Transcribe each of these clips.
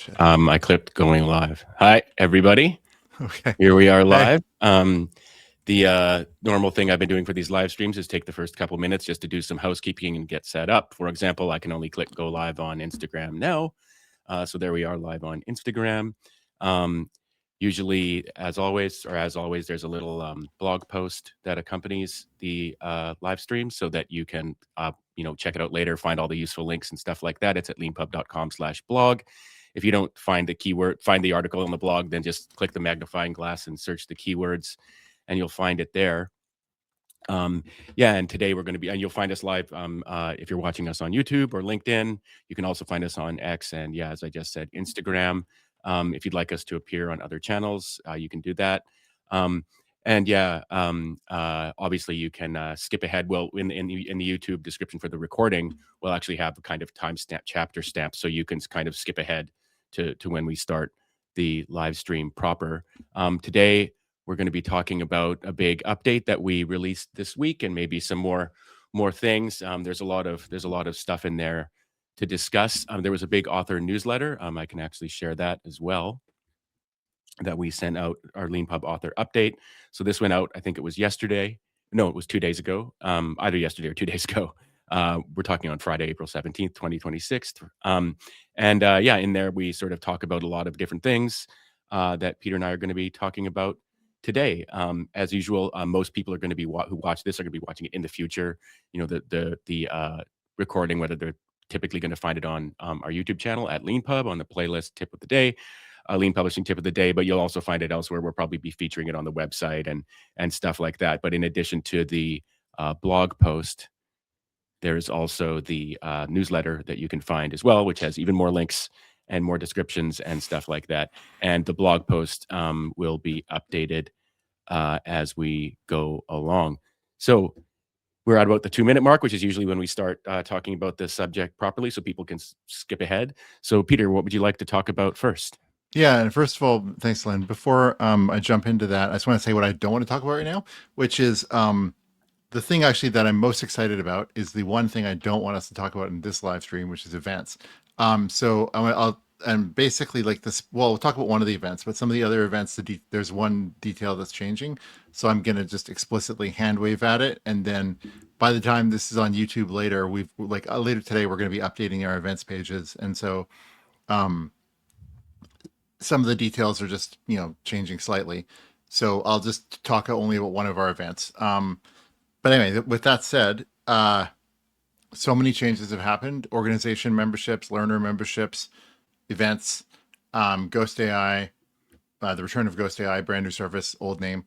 shit. I clicked going live. Hi, everybody. Okay. Here we are Hey. live. The normal thing I've been doing for these live streams is take the first couple minutes just to do some housekeeping and get set up. For example, I can only click go live on Instagram now. So there we are live on Instagram. Usually, as always, there's a little blog post that accompanies the live stream so that you can, check it out later, find all the useful links and stuff like that. It's at leanpub.com/blog. If you don't find the article on the blog, then just click the magnifying glass and search the keywords and you'll find it there. And today we're going to be, and you'll find us live if you're watching us on YouTube or LinkedIn. You can also find us on X and, as I just said, Instagram. If you'd like us to appear on other channels, you can do that. Obviously you can skip ahead. Well, in the YouTube description for the recording, we'll actually have a kind of timestamp, chapter stamp, so you can kind of skip ahead to when we start the live stream proper. Today, we're going to be talking about a big update that we released this week, and maybe some more things. There's a lot of stuff in there to discuss. There was a big author newsletter. I can actually share that as well, that we sent out, our Leanpub author update. So this went out, I think it was yesterday. No, it was 2 days ago. Either yesterday or 2 days ago. We're talking on Friday, April 17th, 2026. In there we sort of talk about a lot of different things that Peter and I are going to be talking about today. As usual, most people are going to be who watch this are going to be watching it in the future. The recording, whether they're typically going to find it on our YouTube channel at Leanpub on the playlist tip of the day, Lean Publishing tip of the day, but you'll also find it elsewhere. We'll probably be featuring it on the website and stuff like that. But in addition to the blog post, there's also the newsletter that you can find as well, which has even more links and more descriptions and stuff like that. And the blog post will be updated as we go along. So we're at about the 2-minute mark, which is usually when we start talking about the subject properly, so people can skip ahead. So Peter, what would you like to talk about first? Yeah, and first of all, thanks, Lynn. Before I jump into that, I just want to say what I don't want to talk about right now, which is the thing actually that I'm most excited about is the one thing I don't want us to talk about in this live stream, which is events. So I'll and basically like this. Well, we'll talk about one of the events, but some of the other events, there's one detail that's changing. So I'm gonna just explicitly hand wave at it, and then by the time this is on YouTube later, later today, we're going to be updating our events pages, and so some of the details are just changing slightly. So I'll just talk only about one of our events. But anyway, with that said, so many changes have happened: organization memberships, learner memberships, events, GhostAI, the return of GhostAI, brand new service, old name.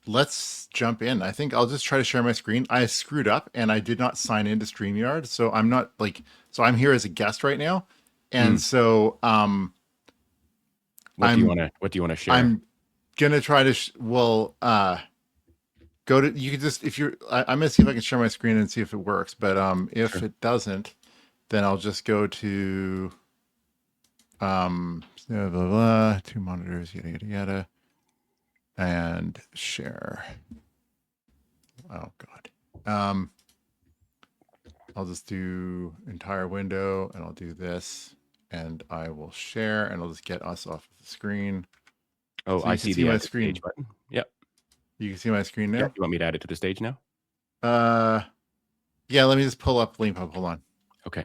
Let's jump in. I think I'll just try to share my screen. I screwed up and I did not sign into StreamYard, so I'm not so I'm here as a guest right now, and so what do you want to share? I'm gonna try to go to, you can just, if you're, I'm gonna see if I can share my screen and see if it works, but if Sure. it doesn't, then I'll just go to blah, blah, blah, 2 monitors, yada yada yada, and share. Oh god. I'll just do entire window, and I'll do this, and I will share, and I'll just get us off the screen. Oh, So I see the my screen stage button. Yep. You can see my screen now. Yeah. You want me to add it to the stage now? Yeah. Let me just pull up Leanpub. Hold on. Okay.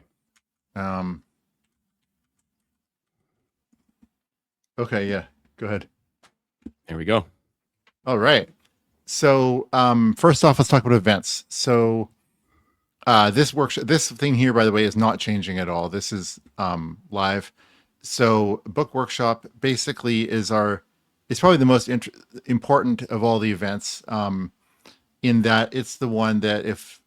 Okay. Yeah. Go ahead. There we go. All right. So, first off, let's talk about events. So, this thing here, by the way, is not changing at all. This is live. So, book workshop basically is it's probably the most important of all the events, in that it's the one that if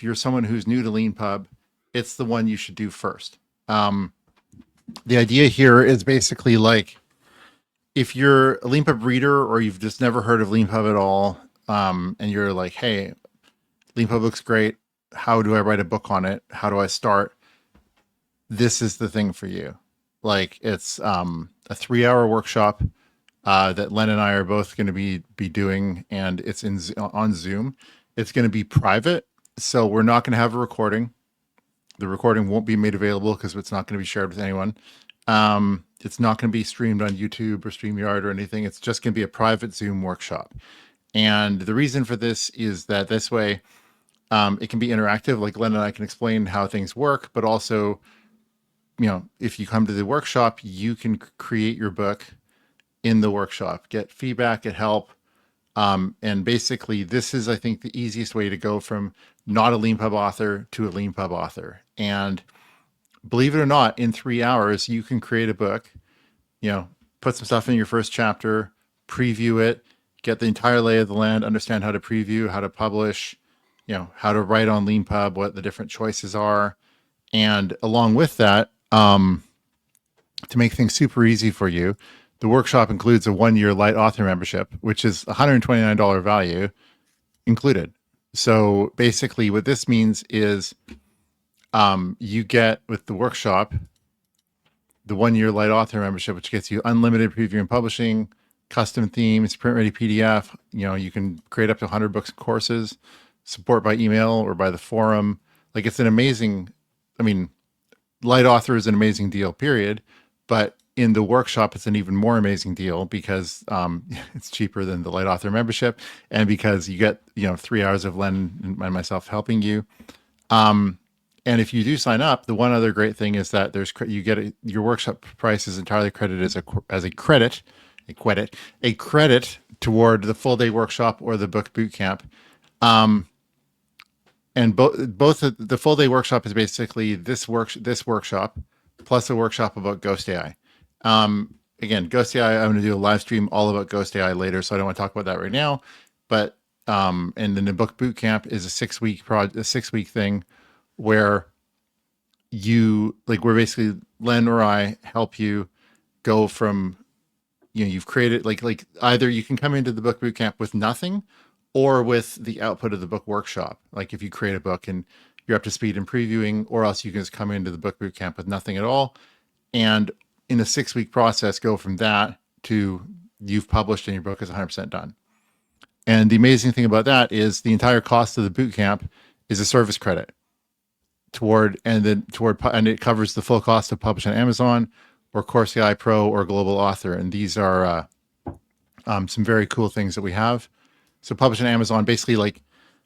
you're someone who's new to Leanpub, it's the one you should do first. The idea here is basically if you're a Leanpub reader or you've just never heard of Leanpub at all, and you're like, hey, Leanpub looks great. How do I write a book on it? How do I start? This is the thing for you. It's a 3-hour workshop that Len and I are both going to be doing, and it's on Zoom. It's going to be private, so we're not going to have a recording. The recording won't be made available because it's not going to be shared with anyone. It's not going to be streamed on YouTube or StreamYard or anything. It's just going to be a private Zoom workshop. And the reason for this is that this way, it can be interactive. Like Len and I can explain how things work, but also, if you come to the workshop, you can create your book in the workshop, get feedback, get help. And basically, this is, I think, the easiest way to go from not a Leanpub author to a Leanpub author. And believe it or not, in 3 hours, you can create a book, put some stuff in your first chapter, preview it, get the entire lay of the land, understand how to preview, how to publish, how to write on Leanpub, what the different choices are. And along with that, to make things super easy for you, the workshop includes a 1-year light author membership, which is $129 value included. So basically what this means is you get with the workshop, the 1-year light author membership, which gets you unlimited preview and publishing, custom themes, print ready PDF. You can create up to 100 books and courses, support by email or by the forum. Like it's an amazing, light author is an amazing deal, period. But in the workshop, it's an even more amazing deal because it's cheaper than the light author membership, and because you get 3 hours of Len and myself helping you. And if you do sign up, the one other great thing is that you get your workshop price is entirely credited as a credit toward the full day workshop or the book boot camp. And both the full day workshop is basically this workshop plus a workshop about GhostAI. Again, GhostAI, I'm going to do a live stream all about GhostAI later, so I don't want to talk about that right now. But and then the book boot camp is a 6-week thing where we're basically Len or I help you go from you've created like either you can come into the book boot camp with nothing or with the output of the book workshop. Like if you create a book and you're up to speed in previewing, or else you can just come into the book boot camp with nothing at all. And in a 6-week process, go from that to you've published and your book is 100% done. And the amazing thing about that is the entire cost of the boot camp is a service credit and it covers the full cost of publishing on Amazon or CourseAI Pro or Global Author. And these are some very cool things that we have. So publishing on Amazon, basically like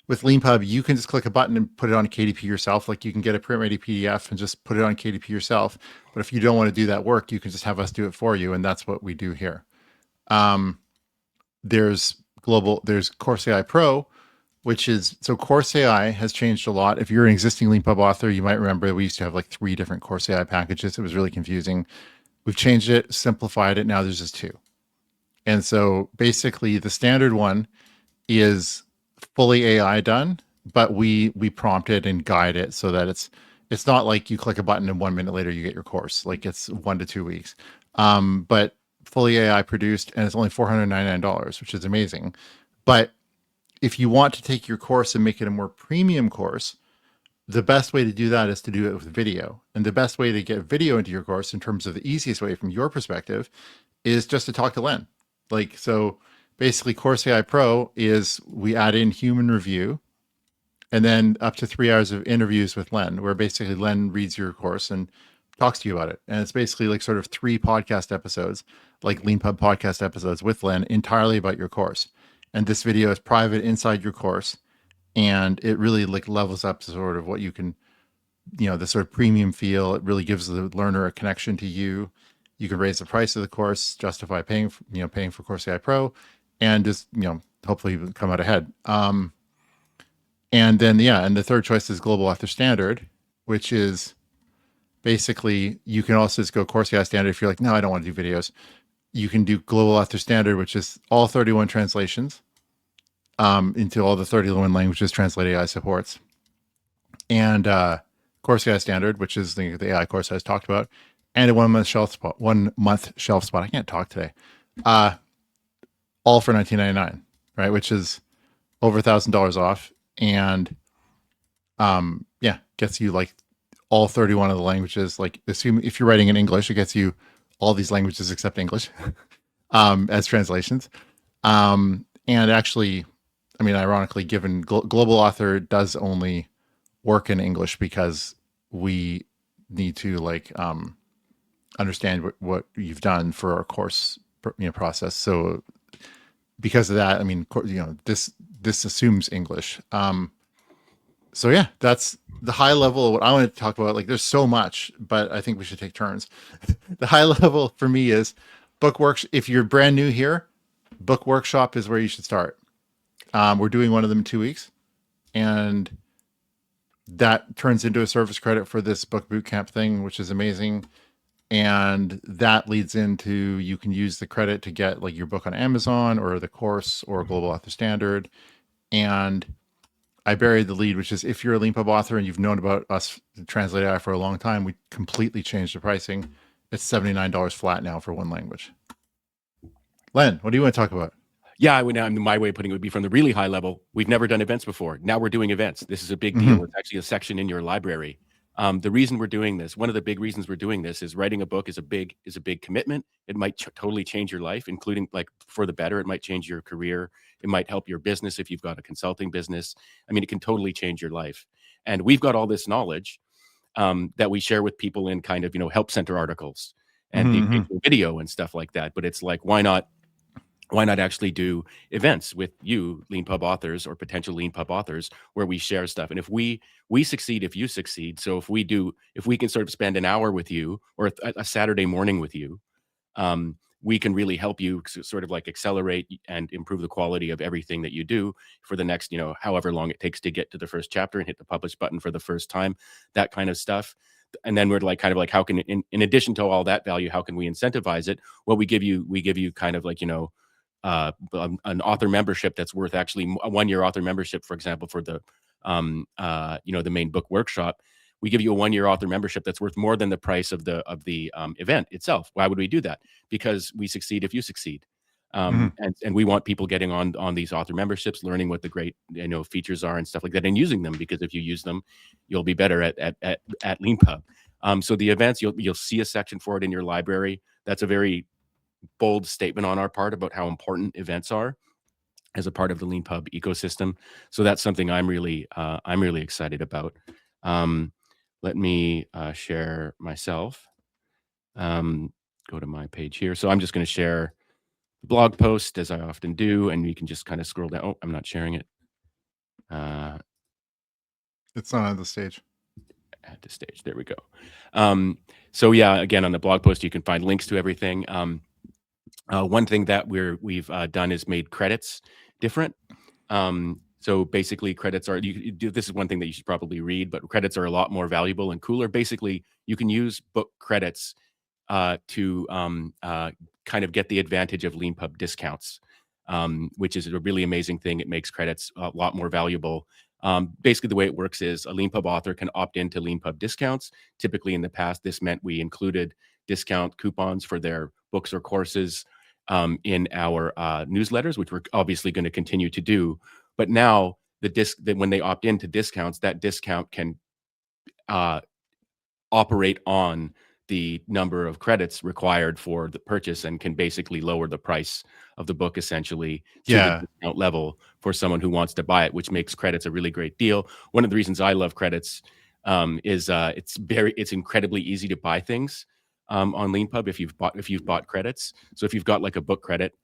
with Leanpub, you can just click a button and put it on KDP yourself. Like you can get a print ready PDF and just put it on KDP yourself. But if you don't want to do that work, you can just have us do it for you. And that's what we do here. There's CourseAI Pro, so CourseAI has changed a lot. If you're an existing Leanpub author, you might remember we used to have like 3 different CourseAI packages. It was really confusing. We've changed it, simplified it. Now there's just 2. And so basically the standard one is fully AI done, but we prompt it and guide it so that it's not like you click a button and 1 minute later you get your course. Like it's 1 to 2 weeks. But fully AI produced, and it's only $499, which is amazing. But if you want to take your course and make it a more premium course, the best way to do that is to do it with video. And the best way to get video into your course in terms of the easiest way from your perspective is just to talk to Len. So basically CourseAI Pro is we add in human review and then up to 3 hours of interviews with Len, where basically Len reads your course and talks to you about it. And it's basically like sort of 3 podcast episodes, like Leanpub podcast episodes with Len, entirely about your course. And this video is private inside your course. And it really like levels up to sort of what you can, the sort of premium feel. It really gives the learner a connection to you. You can raise the price of the course, justify paying for CourseAI Pro, and just, hopefully come out ahead. And then, and the third choice is Global Author Standard, which is basically, you can also just go CourseAI Standard if you're like, no, I don't want to do videos. You can do Global Author Standard, which is all 31 translations into all the 31 languages Translate AI supports. And CourseAI Standard, which is the AI course I just talked about, and a 1 month shelf spot. I can't talk today. All for $19.99, right? Which is over $1,000 off, and gets you like all 31 of the languages. Like, assume if you're writing in English, it gets you all these languages except English as translations. And actually, ironically, given Global Author does only work in English because we need to understand what you've done for our course, process. So because of that, I mean, this assumes English. So yeah, that's the high level of what I wanted to talk about. Like, there's so much, but I think we should take turns. The high level for me is book works. If you're brand new here, book workshop is where you should start. We're doing one of them in 2 weeks, and that turns into a service credit for this book bootcamp thing, which is amazing. And that leads into, you can use the credit to get like your book on Amazon or the course or Global Author Standard. And I buried the lead, which is, if you're a Leanpub author and you've known about us Translate AI for a long time, we completely changed the pricing. It's $79 flat now for one language. Len, what do you want to talk about? Yeah, my way of putting it would be, from the really high level, we've never done events before. Now we're doing events. This is a big deal. It's actually a section in your library. The reason we're doing this, one of the big reasons we're doing this, is writing a book is a big commitment. It might totally change your life, including, like, for the better. It might change your career. It might help your business if you've got a consulting business. I mean, it can totally change your life. And we've got all this knowledge that we share with people in kind of, help center articles and the video and stuff like that. But it's like, why not actually do events with you, Leanpub authors, or potential Leanpub authors, where we share stuff? And if we succeed, if you succeed. So if we can sort of spend an hour with you, or a Saturday morning with you, we can really help you sort of like accelerate and improve the quality of everything that you do for the next, however long it takes to get to the first chapter and hit the publish button for the first time, that kind of stuff. And then we're like, kind of like, how can, in addition to all that value, how can we incentivize it? Well, we give you kind of like, an author membership that's worth, actually, a 1-year author membership, for example, for the the main book workshop. We give you a 1-year author membership that's worth more than the price of the event itself. Why would we do that? Because we succeed if you succeed. And we want people getting on these author memberships, learning what the great features are and stuff like that, and using them, because if you use them, you'll be better at Leanpub. So the events, you'll see a section for it in your library. That's a very bold statement on our part about how important events are as a part of the Leanpub ecosystem. So that's something I'm really excited about. Let me share myself. Go to my page here. So I'm just going to share the blog post, as I often do, and you can just kind of scroll down. Oh, I'm not sharing it. It's not on the stage. At the stage. There we go. So yeah, again, on the blog post, you can find links to everything. One thing that we've done is made credits different. So basically, credits are, this is one thing that you should probably read, but credits are a lot more valuable and cooler. Basically, you can use book credits to kind of get the advantage of Leanpub discounts, which is a really amazing thing. It makes credits a lot more valuable. Basically, the way it works is, a Leanpub author can opt into Leanpub discounts. Typically, in the past, this meant we included discount coupons for their books or courses in our newsletters, which we're obviously going to continue to do. But now, when they opt into discounts, that discount can operate on the number of credits required for the purchase, and can basically lower the price of the book, essentially, to the discount level for someone who wants to buy it, which makes credits a really great deal. One of the reasons I love credits is it's incredibly easy to buy things on Leanpub if you've bought credits. So if you've got like a book credit,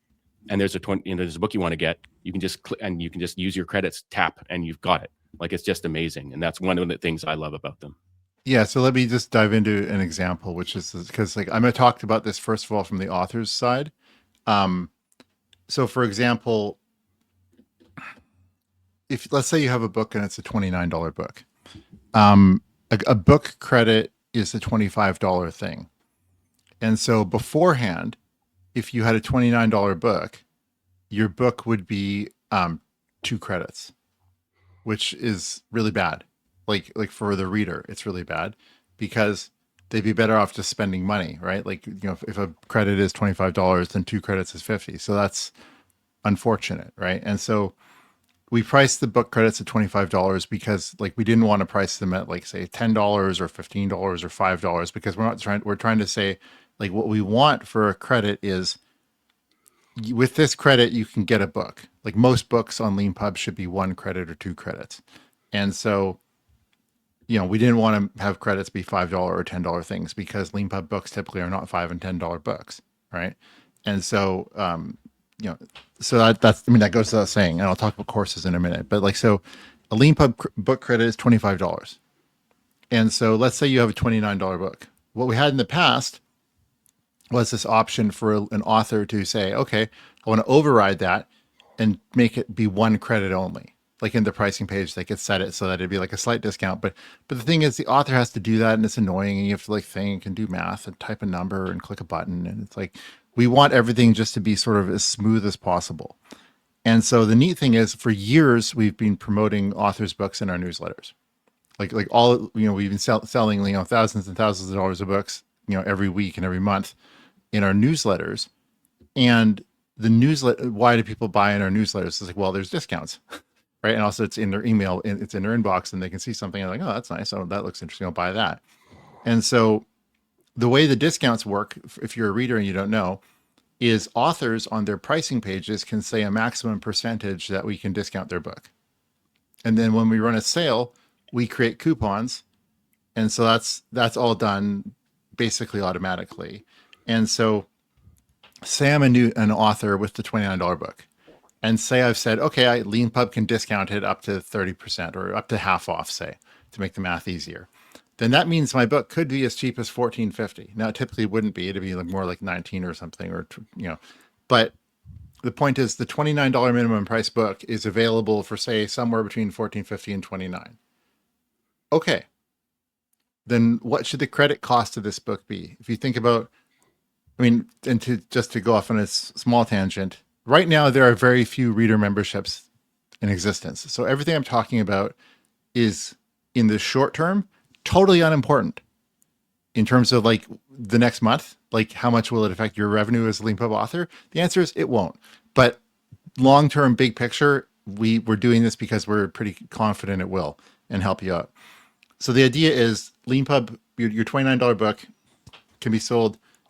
and there's a book you want to get, you can just click and you can just use your credits, tap, and you've got it. Like, it's just amazing, and that's one of the things I love about them. Yeah, so let me just dive into an example, which is, because like I'm going to talk about this first of all from the author's side. So for example, if let's say you have a book and it's a $29 book, a book credit is a $25 thing. And so beforehand, if you had a $29 book, your book would be 2 credits, which is really bad. Like for the reader, it's really bad, because they'd be better off just spending money, right? Like, if a credit is $25, then 2 credits is 50. So that's unfortunate, right? And so we priced the book credits at $25 because, like, we didn't want to price them at, like, say $10 or $15 or $5, because we're trying to say, like, what we want for a credit is, with this credit you can get a book. Like, most books on Leanpub should be 1 credit or 2 credits. And so we didn't want to have credits be $5 or $10 things because Leanpub books typically are not $5 and $10 books, right? And so, so that goes without saying, and I'll talk about courses in a minute. But like, so a Leanpub book credit is $25. And so let's say you have a $29 book. What we had in the past was this option for an author to say, okay, I want to override that and make it be one credit only. Like in the pricing page, they could set it so that it'd be like a slight discount. But the thing is, the author has to do that, and it's annoying. And you have to like think and do math and type a number and click a button. And it's like, we want everything just to be sort of as smooth as possible. And so the neat thing is, for years, we've been promoting authors' books in our newsletters. Like all, we've been selling, thousands and thousands of dollars of books, every week and every month in our newsletters. And the newsletter, why do people buy in our newsletters? It's like, well, there's discounts, right? And also it's in their email, it's in their inbox, and they can see something and like, oh, that's nice. Oh, that looks interesting. I'll buy that. And so the way the discounts work, if you're a reader and you don't know, is authors on their pricing pages can say a maximum percentage that we can discount their book. And then when we run a sale, we create coupons. And so that's all done basically automatically. And so say I'm an author with the $29 book, and say I've said, okay, Leanpub can discount it up to 30% or up to half off, say, to make the math easier. Then that means my book could be as cheap as $14.50. Now, it typically wouldn't be. It'd be like more like 19 or something, or, but the point is the $29 minimum price book is available for, say, somewhere between $14.50 and $29. Okay. Then what should the credit cost of this book be? If you think about, and to go off on a small tangent, right now there are very few reader memberships in existence. So everything I'm talking about is, in the short term, totally unimportant in terms of like the next month. Like, how much will it affect your revenue as a Leanpub author? The answer is it won't. But long-term, big picture, we're doing this because we're pretty confident it will and help you out. So the idea is Leanpub, your $29 book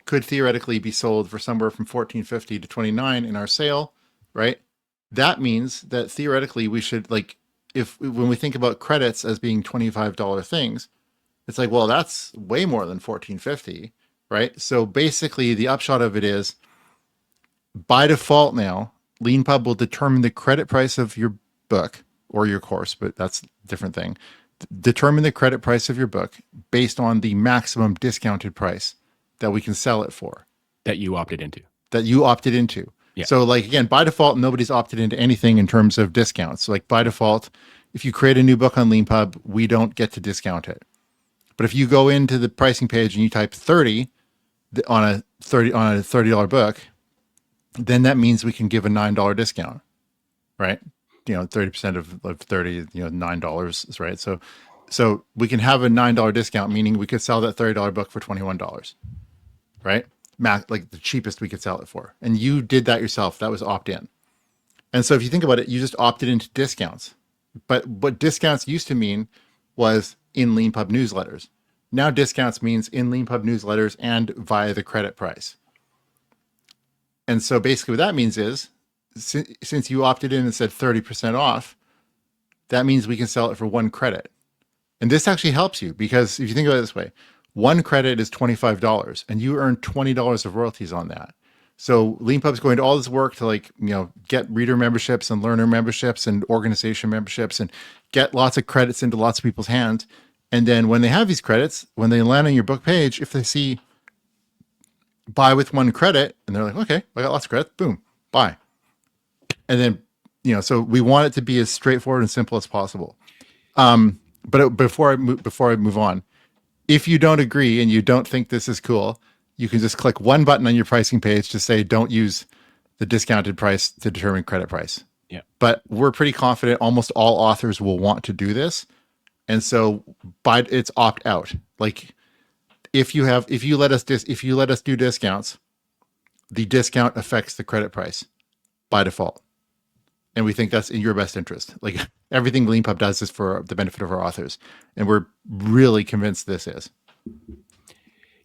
could theoretically be sold for somewhere from $14.50 to $29 in our sale, right? That means that theoretically we should, like, when we think about credits as being $25 things, it's like, well, that's way more than $14.50, right? So basically the upshot of it is, by default now, Leanpub will determine the credit price of your book or your course, but that's a different thing. Determine the credit price of your book based on the maximum discounted price that we can sell it for. That you opted into. Yeah. So like, again, by default, nobody's opted into anything in terms of discounts. So like by default, if you create a new book on Leanpub, we don't get to discount it. But if you go into the pricing page and you type 30 on a $30 book, then that means we can give a $9 discount, right? 30% of 30, $9, right? So we can have a $9 discount, meaning we could sell that $30 book for $21, right? Like the cheapest we could sell it for. And you did that yourself. That was opt-in. And so if you think about it, you just opted into discounts. But what discounts used to mean was in Leanpub newsletters. Now discounts means in Leanpub newsletters and via the credit price. And so basically what that means is, since you opted in and said 30% off, that means we can sell it for one credit. And this actually helps you, because if you think about it this way, one credit is $25 and you earn $20 of royalties on that. So Leanpub's going to all this work to get reader memberships and learner memberships and organization memberships and get lots of credits into lots of people's hands. And then when they have these credits, when they land on your book page, if they see buy with one credit and they're like, okay, I got lots of credits, boom, buy. And then, so we want it to be as straightforward and simple as possible. But before I move on, if you don't agree and you don't think this is cool, you can just click one button on your pricing page to say, don't use the discounted price to determine credit price. Yeah. But we're pretty confident almost all authors will want to do this. And so it's opt out. Like if you let us do discounts, the discount affects the credit price by default. And we think that's in your best interest. Like everything Leanpub does is for the benefit of our authors. And we're really convinced this is.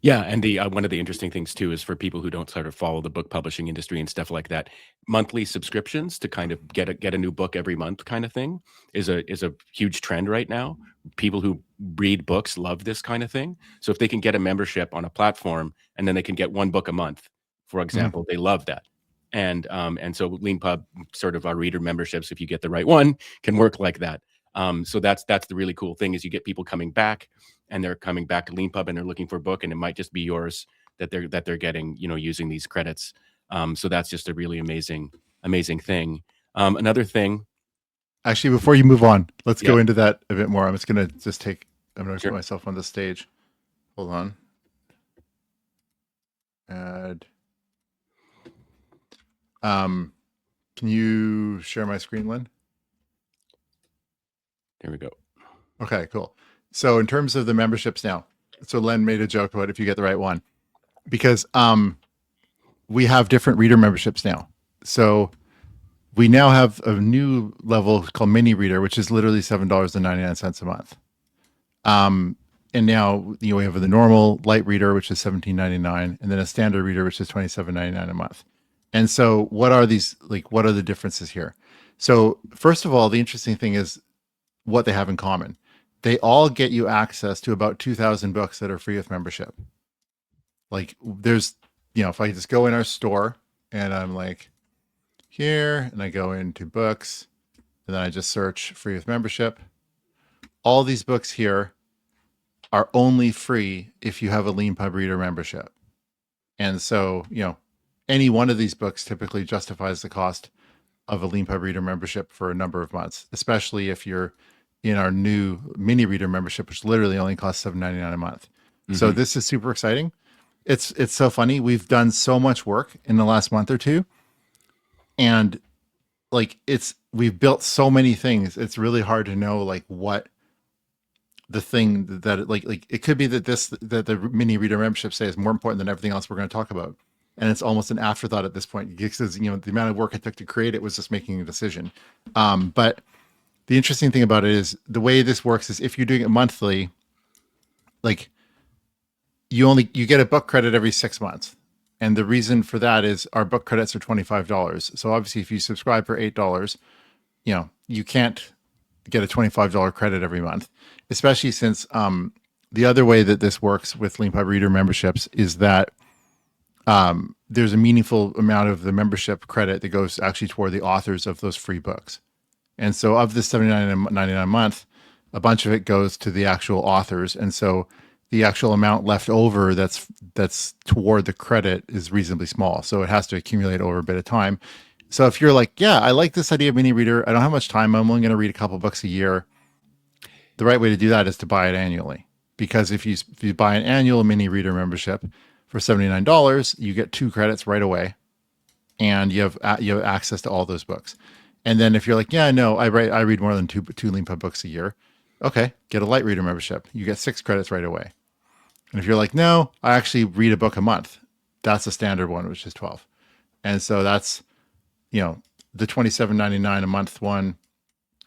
Yeah, and the one of the interesting things too is for people who don't sort of follow the book publishing industry and stuff like that, monthly subscriptions to kind of get a new book every month kind of thing is a huge trend right now. People who read books love this kind of thing. So if they can get a membership on a platform and then they can get one book a month, for Mhm. example, they love that. And so Leanpub sort of our reader memberships, if you get the right one, can work like that. So that's the really cool thing is you get people coming back and they're coming back to Leanpub and they're looking for a book, and it might just be yours that they're getting, using these credits. So that's just a really amazing thing. Another thing, Actually, before you move on, let's yeah, go into that a bit more. I'm going to put sure. myself on the stage. Hold on. Add. Can you share my screen, Lynn? There we go. Okay, cool. So in terms of the memberships now, so Len made a joke about if you get the right one, because we have different reader memberships now. So we now have a new level called Mini Reader, which is literally $7.99 a month. And now we have the normal light reader, which is $17.99, and then a standard reader, which is $27.99 a month. And so, what are these like? What are the differences here? So, first of all, the interesting thing is what they have in common. They all get you access to about 2,000 books that are free with membership. Like, there's, if I just go in our store and I'm like here, and I go into books, and then I just search free with membership, all these books here are only free if you have a Leanpub reader membership. And so, any one of these books typically justifies the cost of a Leanpub reader membership for a number of months, especially if you're in our new mini reader membership, which literally only costs $7.99 a month. So Mm-hmm. this is super exciting. It's so funny. We've done so much work in the last month or two, and like we've built so many things. It's really hard to know like what the thing that like it could be that the mini reader membership say is more important than everything else we're going to talk about, and it's almost an afterthought at this point because the amount of work it took to create it was just making a decision. But the interesting thing about it is the way this works is if you're doing it monthly, like you get a book credit every 6 months. And the reason for that is our book credits are $25. So obviously if you subscribe for $8, you can't get a $25 credit every month, especially since the other way that this works with Leanpub reader memberships is that there's a meaningful amount of the membership credit that goes actually toward the authors of those free books. And so of the $79.99 a month, a bunch of it goes to the actual authors. And so the actual amount left over that's toward the credit is reasonably small. So it has to accumulate over a bit of time. So if you're like, yeah, I like this idea of mini reader, I don't have much time, I'm only going to read a couple books a year, the right way to do that is to buy it annually. Because if you buy an annual mini reader membership for $79, you get 2 credits right away, and you have access to all those books. And then if you're like, yeah, no, I read more than two Leanpub books a year, okay, get a light reader membership. You get 6 credits right away. And if you're like, no, I actually read a book a month, that's a standard one, which is 12. And so that's the $27.99 a month one,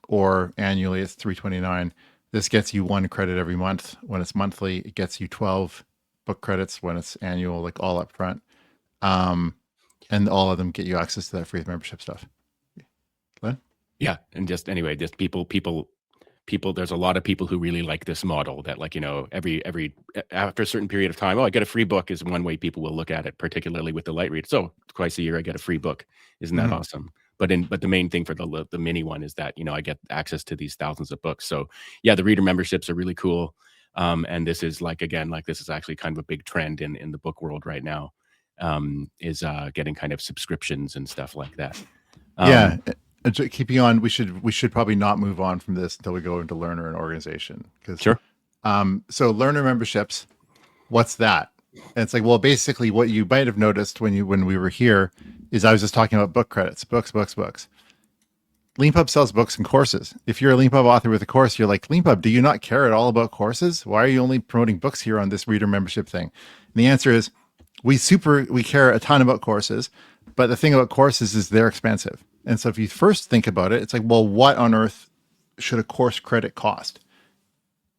or annually it's $329. This gets you 1 credit every month. When it's monthly, it gets you 12 book credits. When it's annual, like all up front. And all of them get you access to that free membership stuff. Glenn? Yeah, and just anyway, just people. There's a lot of people who really like this model. That like every after a certain period of time, I get a free book is one way people will look at it, particularly with the light read. So twice a year I get a free book. Isn't that awesome? But the main thing for the mini one is that I get access to these thousands of books. So yeah, the reader memberships are really cool. And this is this is actually kind of a big trend in the book world right now. Is getting kind of subscriptions and stuff like that. Yeah. Keeping on, we should probably not move on from this until we go into learner and organization. Because Sure. So learner memberships, what's that? And it's like, well, basically what you might have noticed when we were here is I was just talking about book credits, books. Leanpub sells books and courses. If you're a Leanpub author with a course, you're like, Leanpub, do you not care at all about courses? Why are you only promoting books here on this reader membership thing? And the answer is we care a ton about courses, but the thing about courses is they're expensive. And so if you first think about it, it's like, well, what on earth should a course credit cost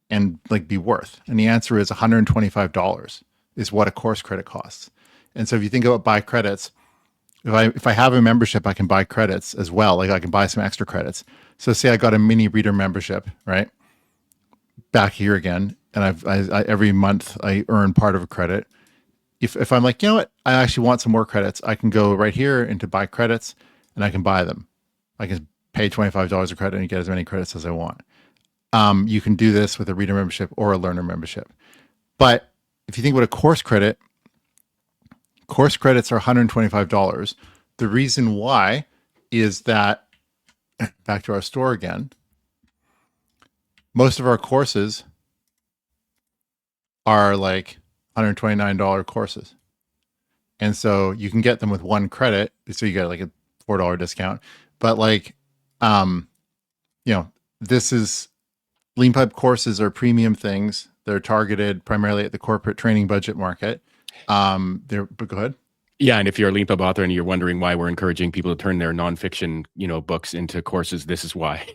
and like be worth? And the answer is $125. is what a course credit costs. And so if you think about buy credits, if I have a membership, I can buy credits as well. Like I can buy some extra credits. So say I got a mini reader membership, right? Back here again, and I every month I earn part of a credit. If I'm like, you know what, I actually want some more credits, I can go right here into buy credits, and I can buy them. I can pay $25 a credit and get as many credits as I want. You can do this with a reader membership or a learner membership. But if you think about a course credit, course credits are $125. The reason why is that, back to our store again, most of our courses are like $129 courses. And so you can get them with one credit. So you get like a $4 discount. But like, this is Leanpub courses are premium things. They're targeted primarily at the corporate training budget market. But go ahead. Yeah, and if you're a Leanpub author and you're wondering why we're encouraging people to turn their nonfiction, books into courses, this is why.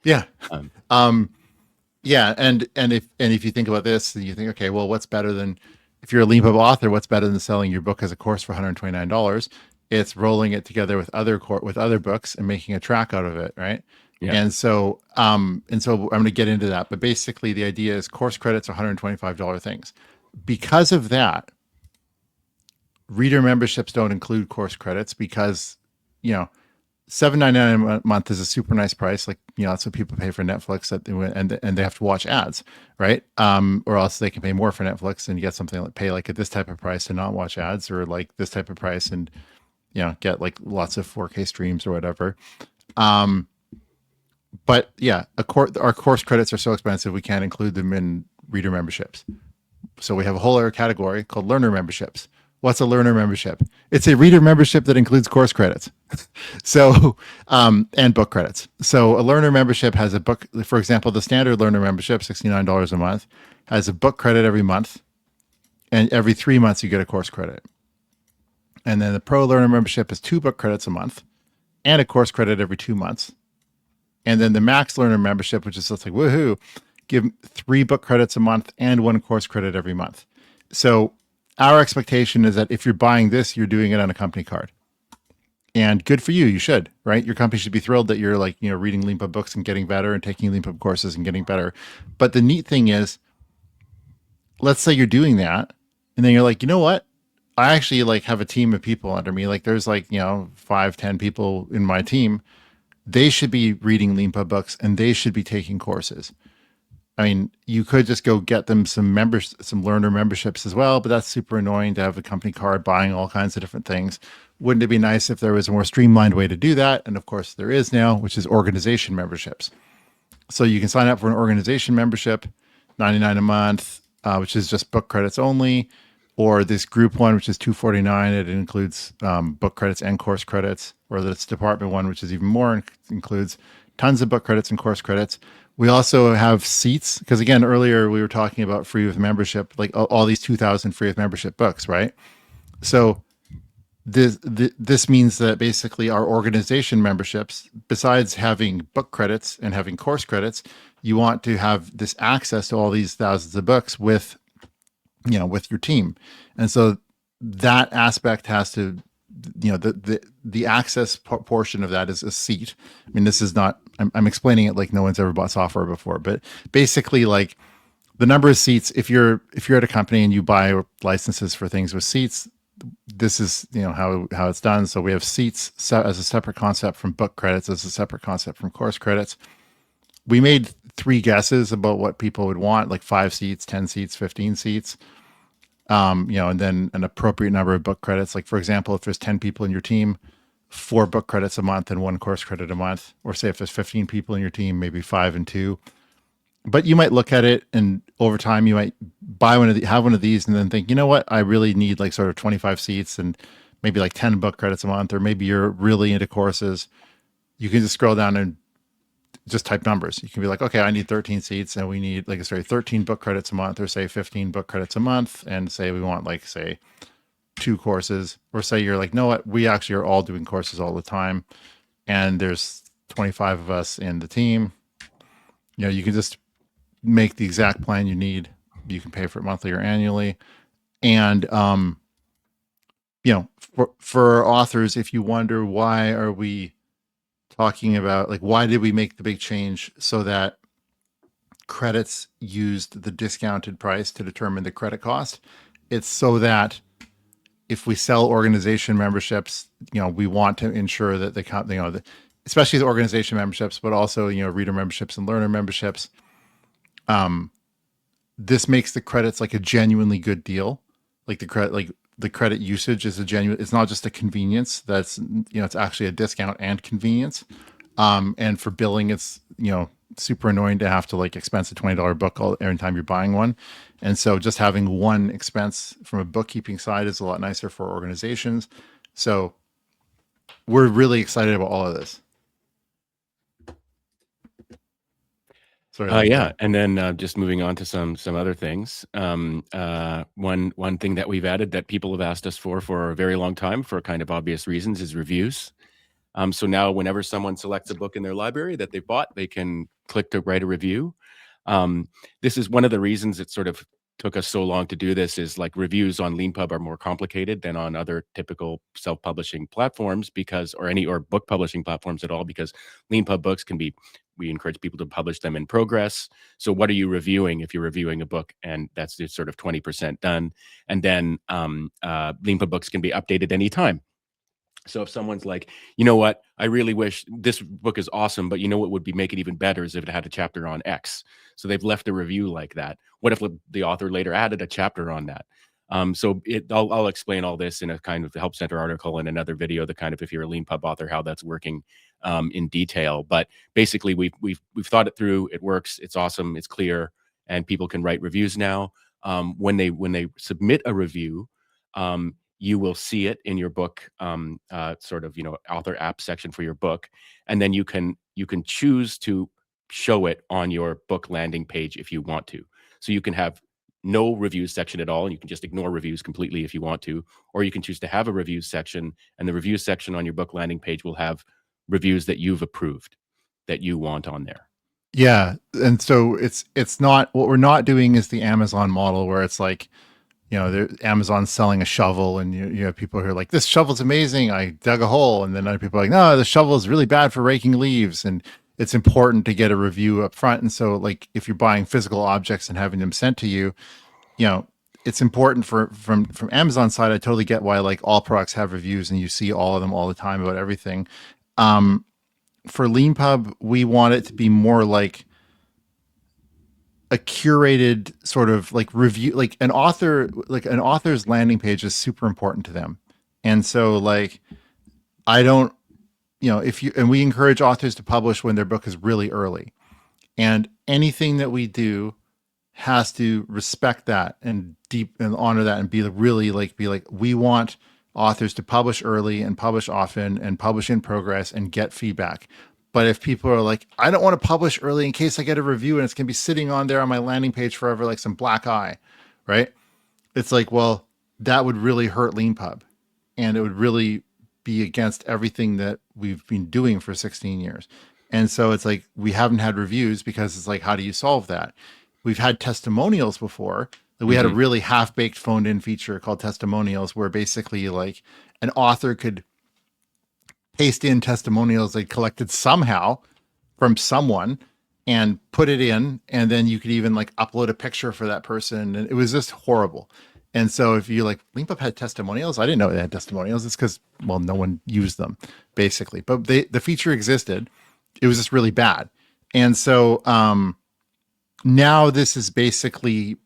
Yeah. Yeah, and if you think about this, you think, okay, well, what's better than, if you're a Leanpub author, what's better than selling your book as a course for $129? It's rolling it together with other books and making a track out of it, right? Yeah. And so I'm going to get into that, but basically the idea is course credits are $125 things. Because of that, reader memberships don't include course credits because, $7.99 a month is a super nice price. Like, that's what people pay for Netflix, and they have to watch ads, right? Or else they can pay more for Netflix and get something like pay like at this type of price and not watch ads, or like this type of price and, get like lots of 4K streams or whatever. But yeah, our course credits are so expensive, we can't include them in reader memberships. So we have a whole other category called learner memberships. What's a learner membership? It's a reader membership that includes course credits. So, and book credits. So a learner membership has a book, for example, the standard learner membership, $69 a month, has a book credit every month. And every 3 months you get a course credit. And then the pro learner membership is 2 book credits a month and a course credit every 2 months. And then the max learner membership, which is just like, woohoo, give 3 book credits a month and 1 course credit every month. So our expectation is that if you're buying this, you're doing it on a company card. And good for you. You should, right? Your company should be thrilled that you're like, reading Leanpub books and getting better and taking Leanpub courses and getting better. But the neat thing is, let's say you're doing that. And then you're like, you know what? I actually like have a team of people under me. Like there's like, 5-10 people in my team. They should be reading Leanpub books and they should be taking courses. I mean, you could just go get them some learner memberships as well, but that's super annoying to have a company card buying all kinds of different things. Wouldn't it be nice if there was a more streamlined way to do that? And of course there is now, which is organization memberships. So you can sign up for an organization membership, $99 a month, which is just book credits only, or this group one, which is $249. It includes book credits and course credits, or this department one, which is even more, includes tons of book credits and course credits. We also have seats, because again, earlier we were talking about free with membership, like all these 2,000 free with membership books, right? So this means that basically our organization memberships, besides having book credits and having course credits, you want to have this access to all these thousands of books with your team. And so that aspect has to, the access portion of that is a seat. I mean, this is not, I'm explaining it like no one's ever bought software before, but basically like the number of seats, if you're at a company and you buy licenses for things with seats, this is, how it's done. So we have seats as a separate concept from book credits, as a separate concept from course credits. We made 3 guesses about what people would want, like 5 seats, 10 seats, 15 seats. And then an appropriate number of book credits. Like for example, if there's 10 people in your team, 4 book credits a month and 1 course credit a month. Or say if there's 15 people in your team, maybe 5 and 2. But you might look at it and over time you might buy have one of these and then think, you know what, I really need like sort of 25 seats and maybe like 10 book credits a month, or maybe you're really into courses. You can just scroll down and just type numbers. You can be like, okay, I need 13 seats and we need 13 book credits a month, or say 15 book credits a month, and say we want 2 courses, or say you're like, no, what, we actually are all doing courses all the time and there's 25 of us in the team. You can just make the exact plan you need. You can pay for it monthly or annually. And for authors, if you wonder why are we talking about, like, why did we make the big change so that credits used the discounted price to determine the credit cost? It's so that if we sell organization memberships, we want to ensure that especially the organization memberships, but also, reader memberships and learner memberships. This makes the credits like a genuinely good deal. Like the credit usage is it's not just a convenience. That's, it's actually a discount and convenience. And for billing, it's, super annoying to have to like expense a $20 book every time you're buying one. And so just having one expense from a bookkeeping side is a lot nicer for organizations. So we're really excited about all of this. Sorry. Yeah, and then just moving on to some other things. One thing that we've added that people have asked us for a very long time, for kind of obvious reasons, is reviews. So now whenever someone selects a book in their library that they've bought, they can click to write a review. This is one of the reasons it sort of took us so long to do this, is like reviews on Leanpub are more complicated than on other typical self-publishing platforms, or book publishing platforms at all, because Leanpub books we encourage people to publish them in progress. So what are you reviewing if you're reviewing a book? And that's just sort of 20% done. And then Leanpub books can be updated anytime. So if someone's like, you know what, I really wish this book is awesome, but you know what would make it even better is if it had a chapter on X. So they've left a review like that. What if the author later added a chapter on that? I'll explain all this in a kind of Help Center article in another video, the kind of, if you're a Leanpub author, how that's working in detail. But basically, we've thought it through. It works. It's awesome. It's clear, and people can write reviews now. When they submit a review, you will see it in your book, sort of, author app section for your book. And then you can choose to show it on your book landing page if you want to. So you can have no reviews section at all, and you can just ignore reviews completely if you want to, or you can choose to have a reviews section, and the reviews section on your book landing page will have reviews that you've approved, that you want on there. Yeah. And so it's not, what we're not doing is the Amazon model where it's like, Amazon's selling a shovel, and you have people who are like, this shovel's amazing, I dug a hole. And then other people are like, no, the shovel is really bad for raking leaves. And it's important to get a review up front. And so, like, if you're buying physical objects and having them sent to you, it's important from Amazon's side. I totally get why, like, all products have reviews and you see all of them all the time about everything. For Leanpub, we want it to be more like a curated sort of like review, like an author's landing page is super important to them. And so, like, I don't, and we encourage authors to publish when their book is really early, and anything that we do has to respect that and honor that, and be like, we want authors to publish early and publish often and publish in progress and get feedback. But if people are like, I don't want to publish early in case I get a review and it's going to be sitting on there on my landing page forever, like some black eye, right? It's like, well, that would really hurt Leanpub, and it would really be against everything that we've been doing for 16 years. And so it's like, we haven't had reviews because it's like, how do you solve that? We've had testimonials before. We had a really half-baked phoned-in feature called testimonials, where basically, like, an author could paste in testimonials they collected somehow from someone and put it in, and then you could even like upload a picture for that person, and it was just horrible. And so if you like, Leanpub had testimonials, I didn't know they had testimonials. It's because, well, no one used them, basically. But the feature existed. It was just really bad. And so now this is basically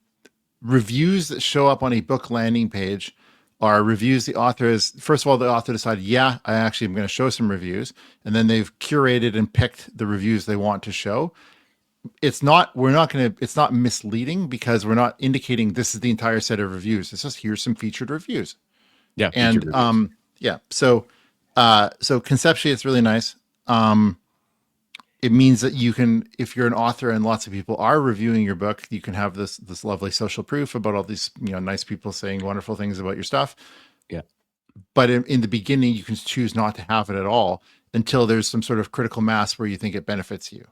reviews that show up on a book landing page are reviews the author is, first of all, the author decided, yeah, I actually am going to show some reviews. And then they've curated and picked the reviews they want to show. It's not misleading, because we're not indicating this is the entire set of reviews. It's just, here's some featured reviews. Yeah. And reviews. Yeah. So conceptually, it's really nice. It means that you can, if you're an author and lots of people are reviewing your book, you can have this lovely social proof about all these, nice people saying wonderful things about your stuff. Yeah. But in the beginning, you can choose not to have it at all until there's some sort of critical mass where you think it benefits you.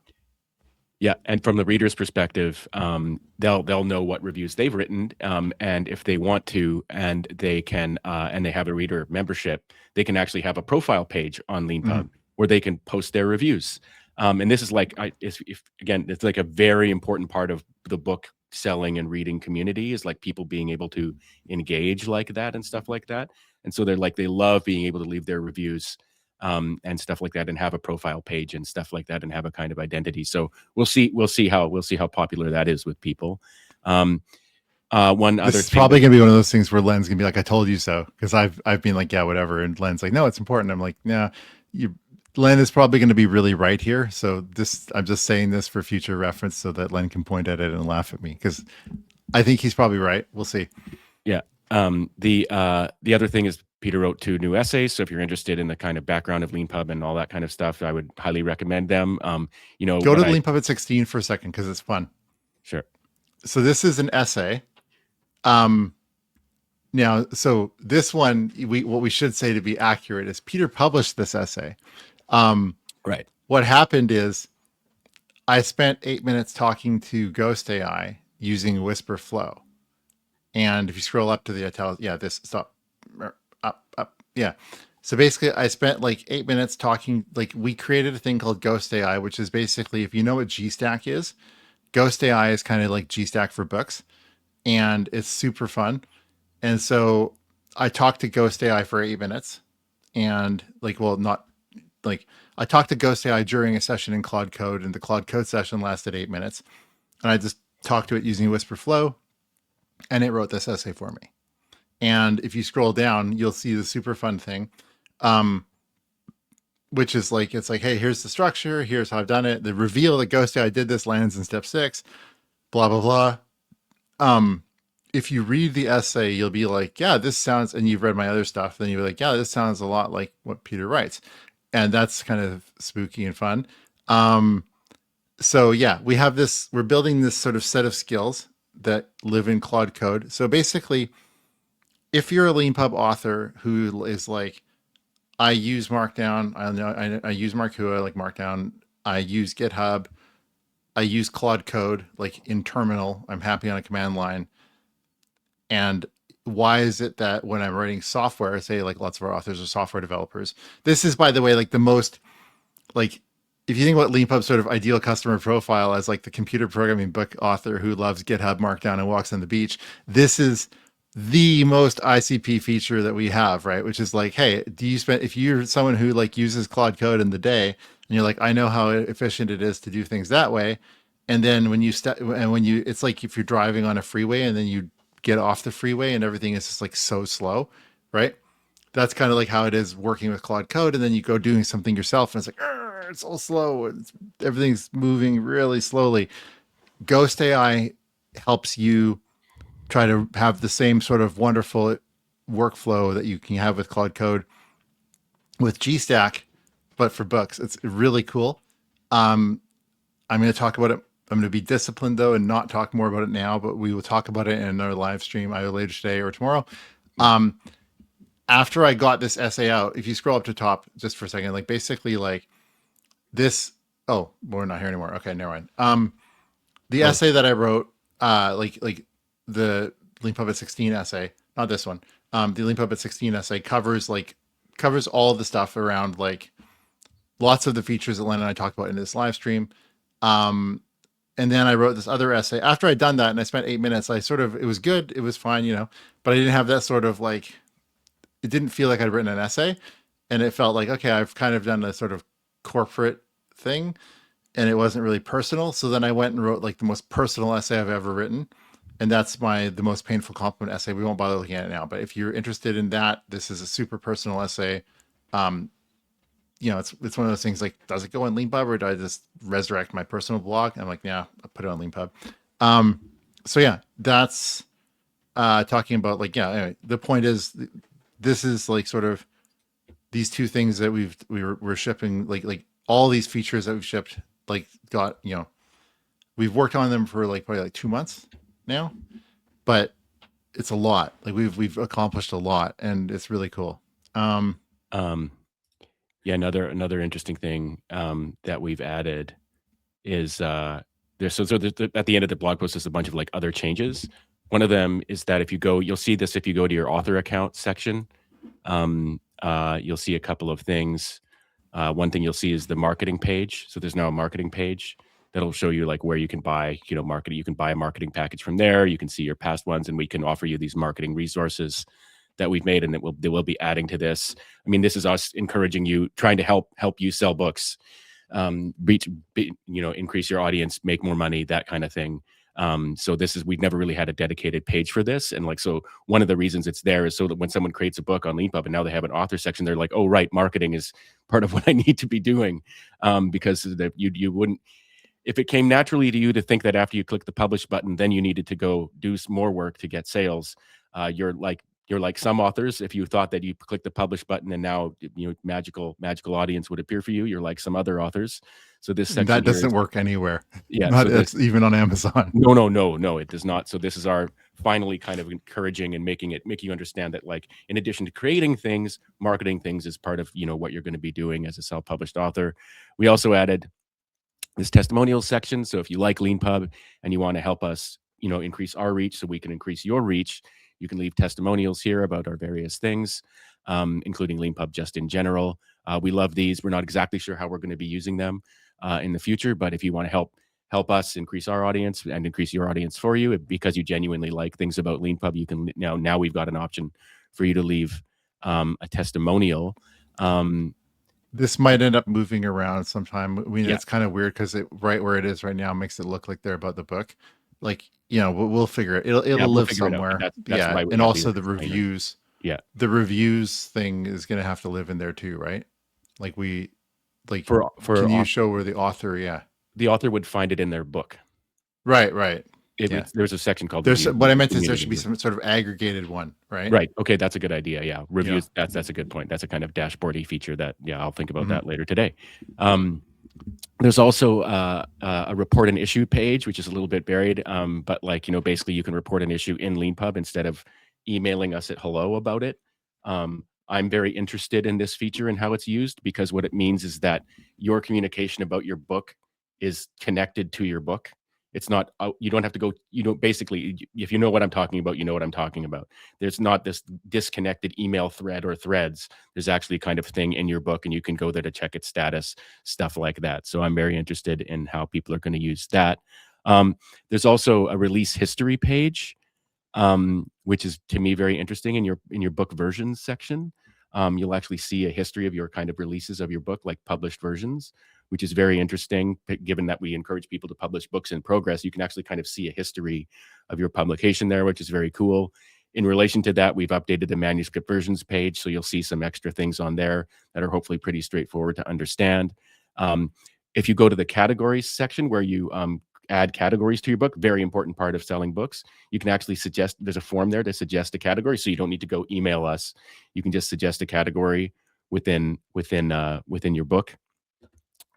Yeah, and from the reader's perspective, they'll know what reviews they've written, and if they want to, and they can, and they have a reader membership, they can actually have a profile page on Mhm. Leanpub where they can post their reviews. And this is like, if again, it's like a very important part of the book selling and reading community is like people being able to engage like that and stuff like that. And so they're like they love being able to leave their reviews and stuff like that, and have a profile page and stuff like that, and have a kind of identity. So we'll see how popular that is with people. One This other is thing probably that gonna be one of those things where Len's gonna be like, "I told you so," because I've been like, "Yeah, whatever," and Len's like, "No, it's important." I'm like, "Yeah, you." Len is probably going to be really right here. So this, I'm just saying this for future reference, so that Len can point at it and laugh at me because I think he's probably right. We'll see. yeah. The other thing is Peter wrote 2 new essays. So if you're interested in the kind of background of Leanpub and all that kind of stuff, I would highly recommend them. Go What to I Leanpub at 16 for a second because it's fun. sure. So this is an essay. Um, Now, so this one, what we should say to be accurate is Peter published this essay. Um, Right. what happened is I spent 8 minutes talking to GhostAI using WhisperFlow. And if you scroll up to the italics, yeah, this stop, up, yeah. So basically, I spent like 8 minutes talking. Like we created a thing called GhostAI, which is basically, if you know what GStack is, GhostAI is kind of like GStack for books, and it's super fun. And so I talked to GhostAI for 8 minutes, and like, well, not like I talked to GhostAI during a session in Claude Code, and the Claude Code session lasted 8 minutes, and I just talked to it using WhisperFlow, and it wrote this essay for me. And if you scroll down, you'll see the super fun thing, um, which is like, it's like, hey, here's the structure, here's how I've done it. The reveal that GhostAI did this lands in step 6, blah blah blah. Um, if you read the essay, you'll be like, yeah, this sounds, and you've read my other stuff, then you'll be like, yeah, this sounds a lot like what Peter writes. And that's kind of spooky and fun. Um, so yeah, we have this, we're building this sort of set of skills that live in Claude Code. So basically, if you're a Leanpub author who is like, I use Markdown, I use Markua, like Markdown, I use GitHub, I use Claude Code, like in terminal, I'm happy on a command line. And why is it that when I'm writing software, say like lots of our authors are software developers, this is, by the way, like the most, like, if you think about Leanpub's sort of ideal customer profile as like the computer programming book author who loves GitHub Markdown and walks on the beach, this is the most ICP feature that we have, right? Which is like, hey, do you spend, if you're someone who like uses Claude Code in the day and you're like, I know how efficient it is to do things that way. And then when you and when you, it's like if you're driving on a freeway and then you get off the freeway and everything is just like so slow, right? That's kind of like how it is working with Claude Code. And then you go doing something yourself and it's like, it's all slow. Everything's moving really slowly. Ghost AI helps you try to have the same sort of wonderful workflow that you can have with Claude Code with GStack, but for books. It's really cool. I'm going to talk about it. I'm going to be disciplined though and not talk more about it now, but we will talk about it in our live stream either later today or tomorrow. Um, After I got this essay out, if you scroll up to top just for a second, like basically like this, oh, we're not here anymore. Okay, never mind. The Oh, essay that I wrote, like the Lean Puppet 16 essay, not this one. The Lean Puppet 16 essay covers all the stuff around like lots of the features that Len and I talked about in this live stream. Um, and then I wrote this other essay. After I'd done that and I spent 8 minutes, I sort of, it was good, it was fine, but I didn't have that sort of like, it didn't feel like I'd written an essay, and it felt like, okay, I've kind of done a sort of corporate thing, and it wasn't really personal. So then I went and wrote like the most personal essay I've ever written, and that's the most painful compliment essay. We won't bother looking at it now, but if you're interested in that, this is a super personal essay. Um, it's one of those things like, does it go on Leanpub or do I just resurrect my personal blog? I'm like, yeah, I'll put it on Leanpub. So yeah, that's talking about like, yeah, anyway, the point is this is like sort of these two things that we're shipping, like all these features that we've shipped, like got, we've worked on them for like probably like 2 months now, but it's a lot. Like we've accomplished a lot and it's really cool. um, yeah. Another interesting thing that we've added is there's at the end of the blog post, there's a bunch of like other changes. One of them is that if you go, you'll see this if you go to your author account section. You'll see a couple of things. One thing you'll see is the marketing page. So there's now a marketing page that'll show you like where you can buy, marketing. You can buy a marketing package from there. You can see your past ones, and we can offer you these marketing resources that we've made, and they will be adding to this. I mean, this is us encouraging you, trying to help you sell books, increase your audience, make more money, that kind of thing. So we've never really had a dedicated page for this. And like, so one of the reasons it's there is so that when someone creates a book on Leanpub and now they have an author section, they're like, oh, right, marketing is part of what I need to be doing. Because you wouldn't, if it came naturally to you to think that after you click the publish button, then you needed to go do some more work to get sales. You're like some authors. If you thought that you click the publish button and now magical audience would appear for you, you're like some other authers. So this section that doesn't work anywhere. Yeah, not even on Amazon. No, it does not. So this is our finally kind of encouraging and making you understand that, like, in addition to creating things, marketing things is part of what you're going to be doing as a self-published author. We also added this testimonial section. So if you like Leanpub and you want to help us, increase our reach so we can increase your reach, you can leave testimonials here about our various things, including Leanpub just in general. We love these. We're not exactly sure how we're going to be using them in the future, but if you want to help us increase our audience and increase your audience for you, because you genuinely like things about Leanpub, you can now we've got an option for you to leave a testimonial. This might end up moving around sometime. I mean, it's kind of weird because it right where it is right now makes it look like they're about the book. Like, we'll figure it. It'll live somewhere. That's and also the reviews. Yeah, the reviews thing is going to have to live in there too, right? Like for can you show where the author? Yeah, the author would find it in their book. Right. There's a section called what I meant is there should be some sort of aggregated one, right? Right. Okay, that's a good idea. Yeah, reviews. Yeah. That's a good point. That's a kind of dashboardy feature that I'll think about that later today. There's also a report an issue page, which is a little bit buried, but basically you can report an issue in Leanpub instead of emailing us at hello about it. I'm very interested in this feature and how it's used, because what it means is that your communication about your book is connected to your book. It's not, you don't have to go, basically, if you know what I'm talking about, you know what I'm talking about. There's not this disconnected email thread or threads. There's actually kind of thing in your book, and you can go there to check its status, stuff like that. So I'm very interested in how people are going to use that. There's also a release history page, which is, to me, very interesting in your book versions section. You'll actually see a history of your kind of releases of your book, like published versions, which is very interesting, given that we encourage people to publish books in progress. You can actually kind of see a history of your publication there, which is very cool. In relation to that, we've updated the manuscript versions page, so you'll see some extra things on there that are hopefully pretty straightforward to understand. If you go to the categories section where you add categories to your book, very important part of selling books, you can actually suggest, there's a form there to suggest a category, so you don't need to go email us. You can just suggest a category within your book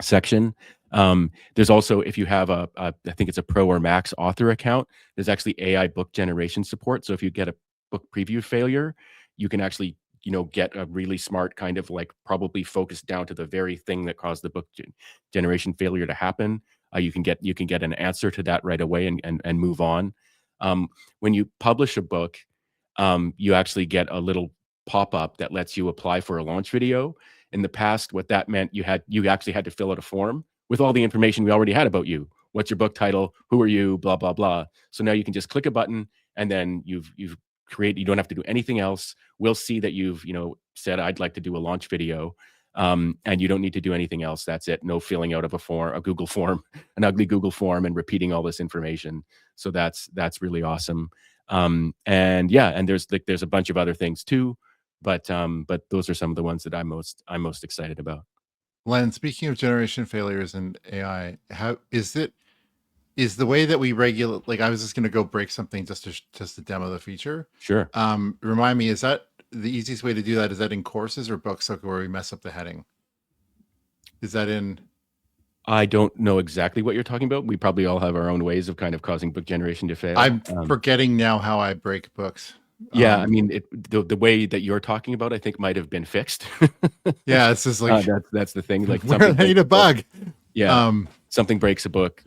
section. There's also, if you have I think it's a Pro or Max author account, there's actually AI book generation support. So if you get a book preview failure, you can actually get a really smart kind of probably focused down to the very thing that caused the book generation failure to happen. You can get an answer to that right away and move on. When you publish a book, you actually get a little pop-up that lets you apply for a launch video. In the past, what that meant, you actually had to fill out a form with all the information we already had about you. What's your book title? Who are you? Blah, blah, blah. So now you can just click a button, and then you've created, you don't have to do anything else. We'll see that you've, said, I'd like to do a launch video. And you don't need to do anything else. That's it. No filling out of a Google form, an ugly Google form, and repeating all this information. So that's really awesome. And there's a bunch of other things too. But those are some of the ones that I'm most excited about. Len, speaking of generation failures and AI, how is the way that we regulate? Like, I was just going to go break something just to demo the feature. Sure. Remind me, is that the easiest way to do that? Is that in courses or books, like where we mess up the heading? Is that in? I don't know exactly what you're talking about. We probably all have our own ways of kind of causing book generation to fail. I'm forgetting now how I break books. Yeah, I mean, the way that you're talking about, I think, might have been fixed. Yeah, it's just like that's the thing. Like, I need a bug. Yeah. something breaks a book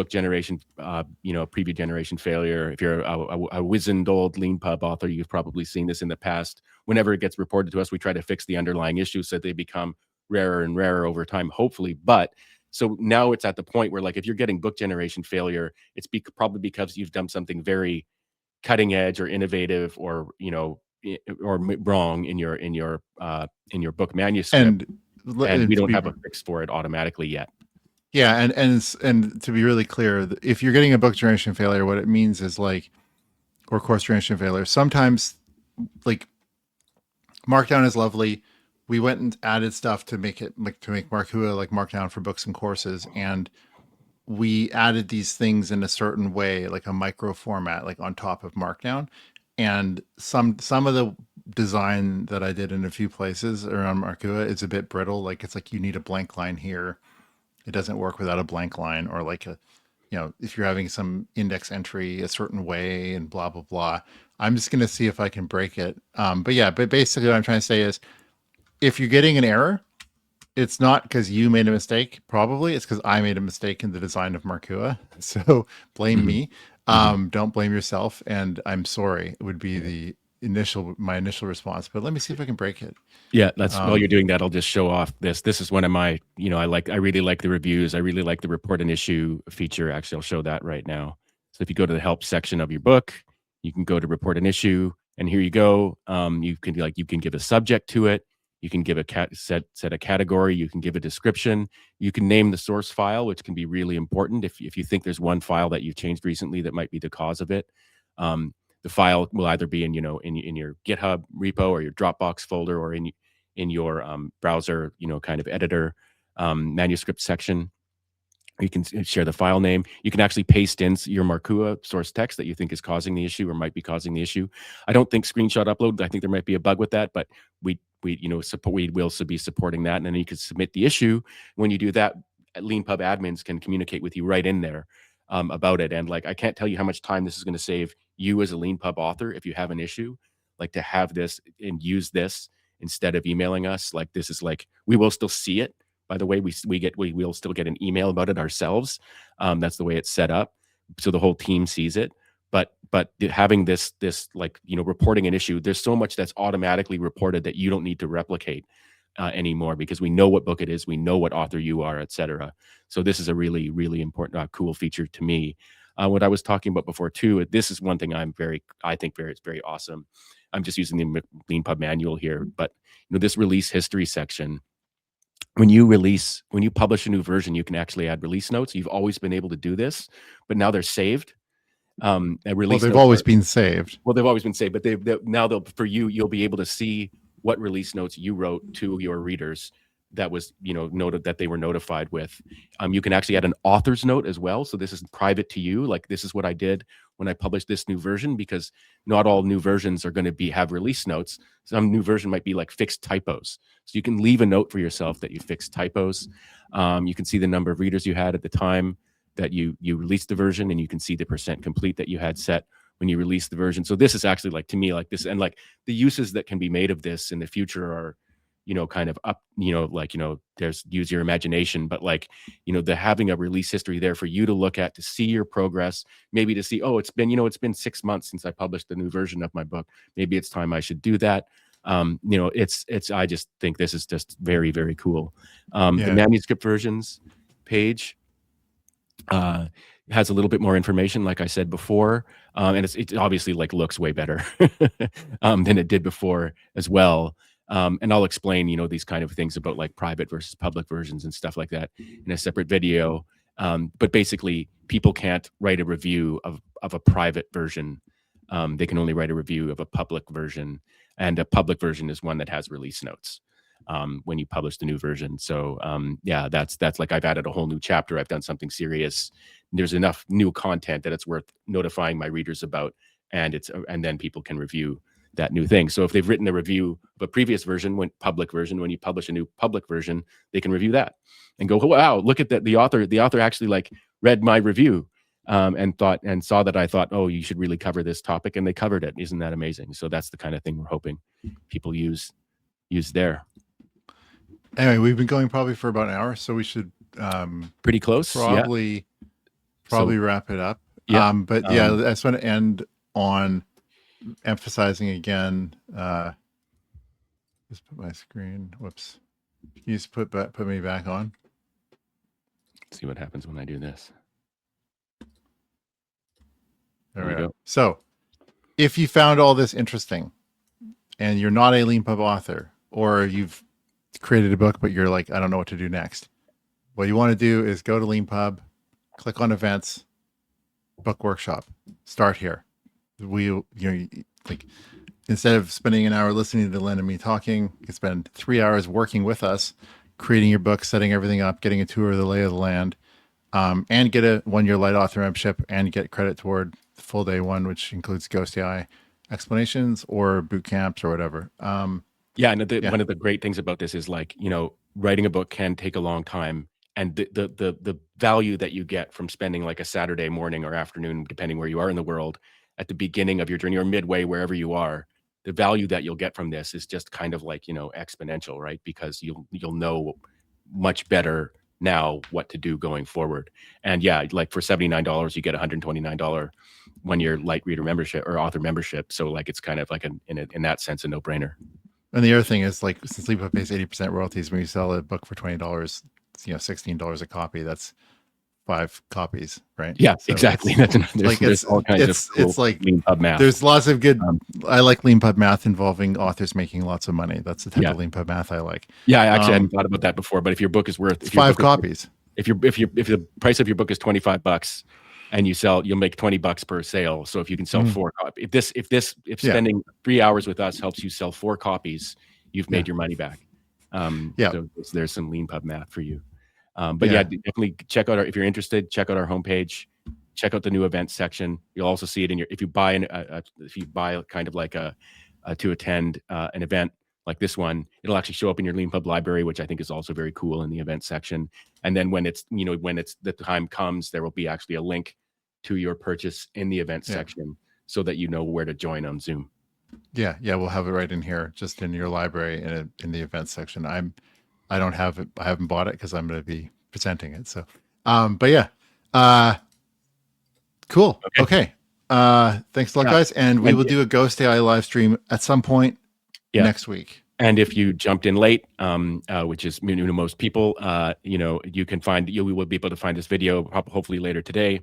generation, preview generation failure. If you're a wizened old Leanpub author, you've probably seen this in the past. Whenever it gets reported to us, we try to fix the underlying issues so that they become rarer and rarer over time, hopefully. But so now it's at the point where, like, if you're getting book generation failure, it's probably because you've done something very cutting edge or innovative, or wrong in your book manuscript, and we to don't be have a fix for it automatically yet. Yeah, and to be really clear, if you're getting a book generation failure, what it means is or course generation failure. Sometimes, like, Markdown is lovely. We went and added stuff to make Markua like Markdown for books and courses, and we added these things in a certain way, like a micro format, like on top of Markdown. And some of the design that I did in a few places around Markua is a bit brittle. Like, it's like you need a blank line here. It doesn't work without a blank line, or like if you're having some index entry a certain way and blah, blah, blah. I'm just going to see if I can break it. But basically what I'm trying to say is, if you're getting an error, it's not because you made a mistake. Probably it's because I made a mistake in the design of Markua. So blame me. Don't blame yourself. And I'm sorry. It would be my initial response, but let me see if I can break it. Yeah, that's while you're doing that, I'll just show off this. This is one of my, I really like the reviews. I really like the report an issue feature. Actually, I'll show that right now. So if you go to the help section of your book, you can go to report an issue, and here you go. You can give a subject to it. You can give set a category. You can give a description. You can name the source file, which can be really important if you think there's one file that you've changed recently that might be the cause of it. The file will either be in your GitHub repo or your Dropbox folder, or in your browser, kind of editor manuscript section. You can share the file name. You can actually paste in your Markua source text that you think is causing the issue or might be causing the issue. I don't think screenshot upload. I think there might be a bug with that, but we will be supporting that. And then you can submit the issue. When you do that, Leanpub admins can communicate with you right in there about it. And I can't tell you how much time this is going to save you as a Leanpub author if you have an issue, to have this and use this instead of emailing us. This is we will still see it. By the way, we'll still get an email about it ourselves. That's the way it's set up, so the whole team sees it. But having this reporting an issue, there's so much that's automatically reported that you don't need to replicate anymore, because we know what book it is, we know what author you are, etc. So this is a really, really important, cool feature to me. What I was talking about before too, this is one thing it's very awesome. I'm just using the Leanpub manual here, but this release history section. When you publish a new version, you can actually add release notes. You've always been able to do this, but now they're saved. They've always been saved. Well, they've always been saved, but now for you'll be able to see what release notes you wrote to your readers that was noted that they were notified with. You can actually add an author's note as well. So this is private to you. This is what I did when I published this new version, because not all new versions are going to have release notes. Some new version might be fixed typos. So you can leave a note for yourself that you fixed typos. You can see the number of readers you had at the time that you released the version, and you can see the % complete that you had set when you released the version. So this is actually to me this, and the uses that can be made of this in the future are kind of up, there's use your imagination, but the having a release history there for you to look at, to see your progress, maybe to see, it's been 6 months since I published the new version of my book. Maybe it's time I should do that. I just think this is just very, very cool. The manuscript versions page has a little bit more information, like I said before, and it obviously looks way better than it did before as well. And I'll explain, these kind of things about private versus public versions and stuff like that in a separate video. But basically, people can't write a review of a private version. They can only write a review of a public version, and a public version is one that has release notes when you publish the new version. So that's I've added a whole new chapter. I've done something serious. There's enough new content that it's worth notifying my readers about, and then people can review that new thing. So if they've written a review of a previous version, when you publish a new public version, they can review that and go, wow, look at that. The author actually read my review and saw that I thought, oh, you should really cover this topic, and they covered it. Isn't that amazing? So that's the kind of thing we're hoping people use there. Anyway, we've been going probably for about an hour, so we should Pretty close. probably wrap it up. Yeah. But yeah, I just want to end on emphasizing again. Just put my screen. Whoops. Can you just put me back on? Let's see what happens when I do this. There we go. So, if you found all this interesting, and you're not a Leanpub author, or you've created a book but you're like, I don't know what to do next, what you want to do is go to Leanpub, click on events, book workshop, start here. Like, instead of spending an hour listening to Len and me talking, you can spend 3 hours working with us, creating your book, setting everything up, getting a tour of the lay of the land, and get a 1-year light author membership and get credit toward the full day one, which includes GhostAI explanations or boot camps or whatever. Yeah, and one of the great things about this is, like, writing a book can take a long time, and the value that you get from spending like a Saturday morning or afternoon, depending where you are in the world, at the beginning of your journey or midway, wherever you are, the value that you'll get from this is just kind of like, exponential, right? Because you'll know much better now what to do going forward. And yeah, like for $79, you get $129 1-year light reader membership or author membership. So like, it's kind of like in that sense, a no-brainer. And the other thing is, like, since Leanpub pays 80% royalties, when you sell a book for $20, $16 a copy, that's 5 copies, right? Yeah, so exactly. There's all kinds of cool it's like Leanpub math. There's lots of good. I like Leanpub math involving authors making lots of money. That's the type of Leanpub math I like. Yeah, I actually hadn't thought about that before. But if your book is worth 5 copies, if the price of your book is $25 and you'll make $20 per sale. So if you can sell 4 copies, if spending 3 hours with us helps you sell 4 copies, you've made your money back. So there's some Leanpub math for you. But definitely check out if you're interested, check out our homepage, check out the new events section. You'll also see it if you buy kind of like to attend an event like this one, it'll actually show up in your Leanpub library, which I think is also very cool in the event section. And then when the time comes, there will be actually a link to your purchase in the event section so that you know where to join on Zoom. Yeah. We'll have it right in here, just in your library in the events section. I don't have it. I haven't bought it because I'm going to be presenting it. So, but yeah, cool. Okay. Thanks a lot, guys. And we will do a GhostAI live stream at some point next week. And if you jumped in late, which is most people, you will be able to find this video hopefully later today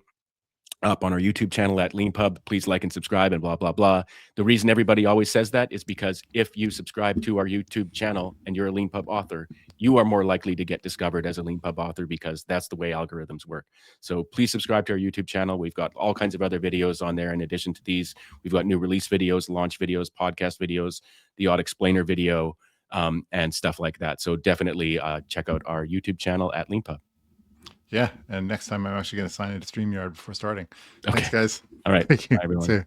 up on our YouTube channel at Leanpub. Please like and subscribe and blah, blah, blah. The reason everybody always says that is because if you subscribe to our YouTube channel and you're a Leanpub author, you are more likely to get discovered as a Leanpub author because that's the way algorithms work. So please subscribe to our YouTube channel. We've got all kinds of other videos on there. In addition to these, we've got new release videos, launch videos, podcast videos, the odd explainer video, and stuff like that. So definitely check out our YouTube channel at Leanpub. Yeah, and next time I'm actually going to sign into StreamYard before starting. Thanks, guys. All right. Thank you. Bye, everyone. See you.